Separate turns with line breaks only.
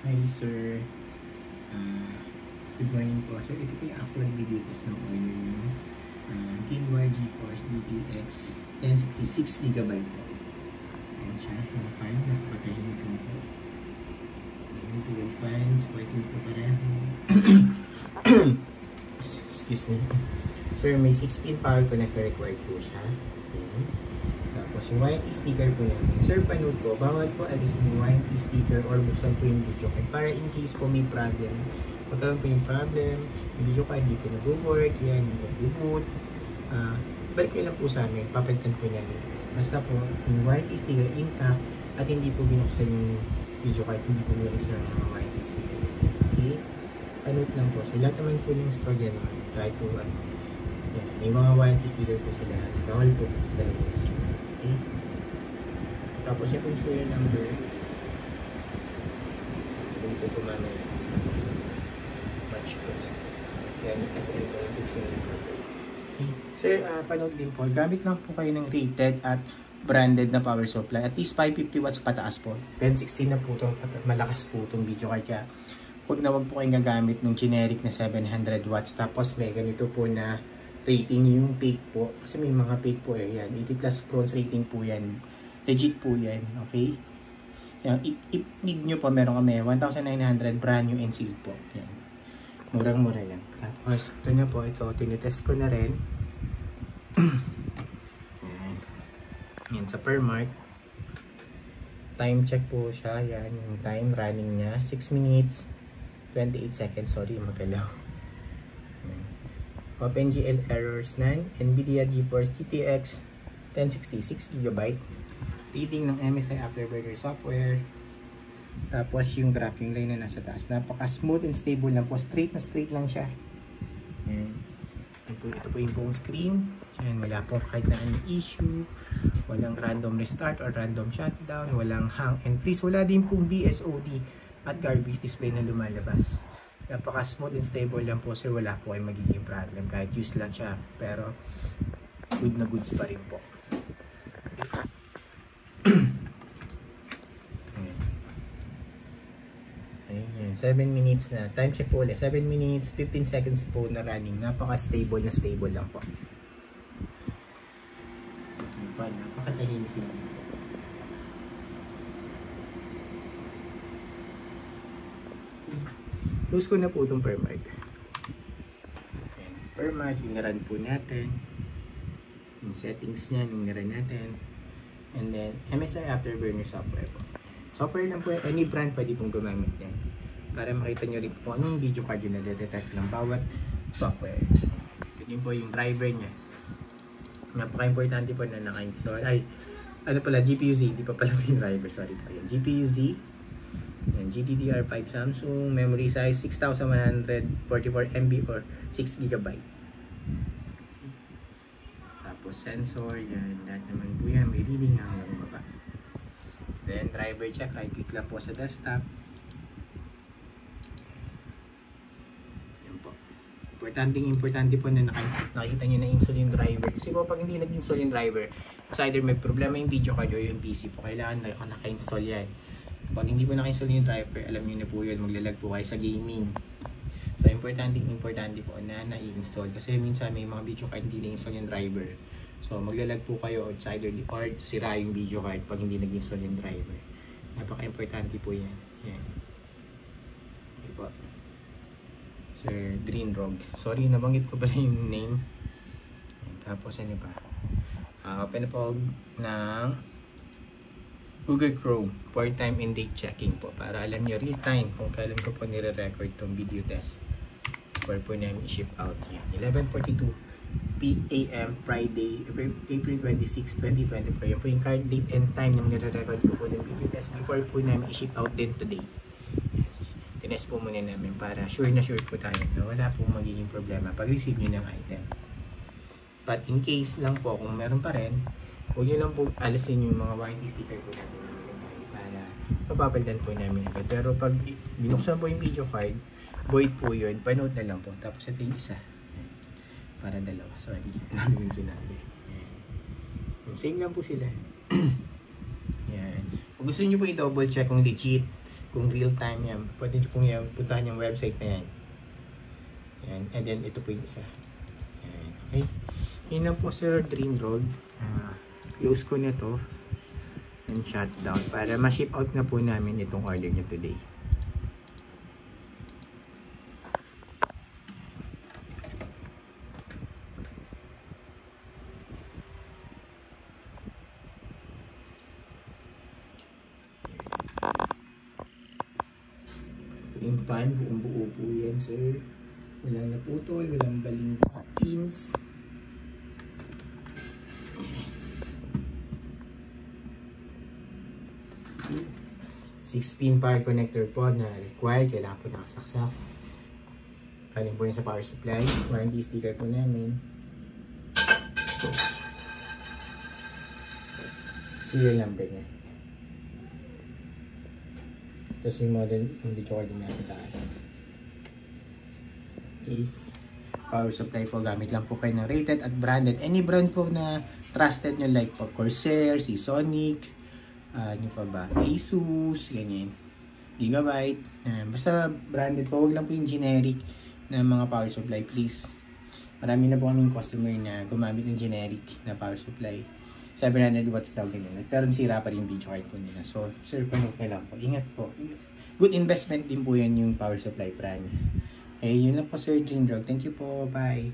Hi sir, good morning po. Sir, ito po yung actual video test ng order nyo. Killwire GeForce GTX 1066GB po. Ayan siya, yung file, napakatahimik lang po. Ayan, 12 fans, 14 po pareho. Excuse me. Sir, may 6-pin power connector required po siya. Ayan. Tapos yung warranty sticker po namin. Sir, panood po, bawal po alisin yung warranty sticker or buksan po yung video card para in case po may problem. Magkaroon po yung problem, yung video card hindi po nag-work, yan, hindi nag-boot. Balik nyo lang po sa amin, papalitan po namin. Basta po, yung warranty sticker intact at hindi po binuksan yung video card, hindi po binuksan yung warranty sticker. Okay? Panood lang po. So, lahat naman po ng store yan, kahit po ano. Yan, may mga warranty sticker po sila. Bawal po po sa talaga yung video card. Okay? Tapos yan po yung serial number. Dito po mamaya. Match po. Yan, SL po yung serial number. Okay. Sir, panood din po. Gamit lang po kayo ng rated at branded na power supply. At least 550 watts pataas po. 1060 na po ito. Malakas po itong video card. Kaya huwag po kayong gagamit ng generic na 700 watts. Tapos may ganito po na rating yung fake po. Kasi may mga fake po eh. Yan. 80 plus bronze rating po yan. Legit po yan. Okay? Yan. If need nyo po, meron kami 1,900 brand new and sealed po. Yan. Murang-mura lang. Tapos, ito na po. Ito, tinitest ko na rin. Yan. Yan sa per mark. Time check po siya. Yan. Yung time running niya. 6 minutes, 28 seconds. Sorry, magalaw. OpenGL errors none. NVIDIA GeForce GTX 1066GB. Reading ng MSI Afterburner software. Tapos yung graphing line na nasa taas. Napaka-smooth and stable lang po. Straight na straight lang siya. Ayan. Ito po yung buong screen. Ayan, wala pong kahit na any issue. Walang random restart or random shutdown. Walang hang and freeze. Wala din pong BSOD at garbage display na lumalabas. Napaka-smooth and stable lang po sir, wala po ay magiging problem kahit use lang siya, pero good na goods pa rin po. Ayan, 7 minutes na, time check po ulit, 7 minutes, 15 seconds po na running, napaka-stable na stable lang po. Fun, napakatahimik lang. Close ko na po itong per mark. Per mark, yung naran po natin. Yung settings niya, yung naran natin. And then, MSI Afterburner software po. Software lang po, any brand pwede pong gumamit yan. Para makita nyo rin po anong video card yung nadetect ng bawat software. Ito din po yung driver niya. Napaka-importante po na naka-install. Ay, ano pala, GPU-Z. Di pa pala yung driver, sorry po. Yan, GPU-Z. Yan, GDDR5 Samsung, memory size 6144 MB or 6GB. Tapos sensor, yan, lahat naman po yan, may reading hanggang baba. Then driver check, right click lang po sa desktop. Yan po. Importante po na nakikita nyo na install yung driver. Kasi po pag hindi nag-install yung driver, it's either may problema yung video card o yung PC po, kailangan naka-install yan. Pag hindi po naka-install yung driver, alam niyo na po yun, maglalag po kayo sa gaming. So, importante po na na-install. Kasi minsan may mga video card hindi na-install yung driver. So, maglalag po kayo or either or sira yung video card pag hindi nag-install yung driver. Napaka-importante po yan. Yan. Okay po. Sir Greenrog. Sorry, nabanggit ko pala yung name. Tapos, ano pa? Open na po ng Google Chrome for time and date checking po para alam nyo real time kung kailan ko po nire-record itong video test for po namin i-ship out. 11:42 p.m. Friday, April 26, 2024. Yan po yung current date and time ng nire-record ko po ng video test before po namin i-ship out din today. Tinest po muna namin para sure na sure po tayo na wala pong magiging problema pag receive nyo ng item. But in case lang po kung meron pa rin, huwag nyo lang po alisin yung mga warranty sticker po natin para mapapalitan po namin agad. Pero pag binuksan po yung video card, void po yun, panood na lang po. Tapos ito yung isa. Para dalawa. Sorry, namin yung sinabi. Same lang po sila. Yan. Kung gusto nyo po i-double check kung legit, kung real time yan, pwede nyo pong yan, puntahan yung website na yan. Yan. And then ito po yung isa. Yan. Okay. Yun lang po Sir Dream Road. Close ko na to and shut down para ma-ship out na po namin itong order nyo today. Yung pan, buong buo po yan sir. Walang naputol, walang baling pins. 6-pin power connector po na required. Kailangan po nakasaksak. Galing po yun sa power supply. Warranty sticker po namin. Serial number niya. Tapos yung model, yung video card nasa taas. Okay. Power supply po. Gamit lang po kayo ng rated at branded. Any brand po na trusted nyo like po Corsair, Seasonic, ano pa ba? Asus, ganyan. Gigabyte. Basta branded po. Huwag lang po yung generic na mga power supply, please. Marami na po kaming customer na gumamit ng generic na power supply. 700 watts daw ganyan. Pero sira pa rin yung video card po nila. So, sir, panood na lang po. Ingat po. Good investment din po yan yung power supply, promise. Okay, yun lang po Sir Dream Drug. Thank you po. Bye.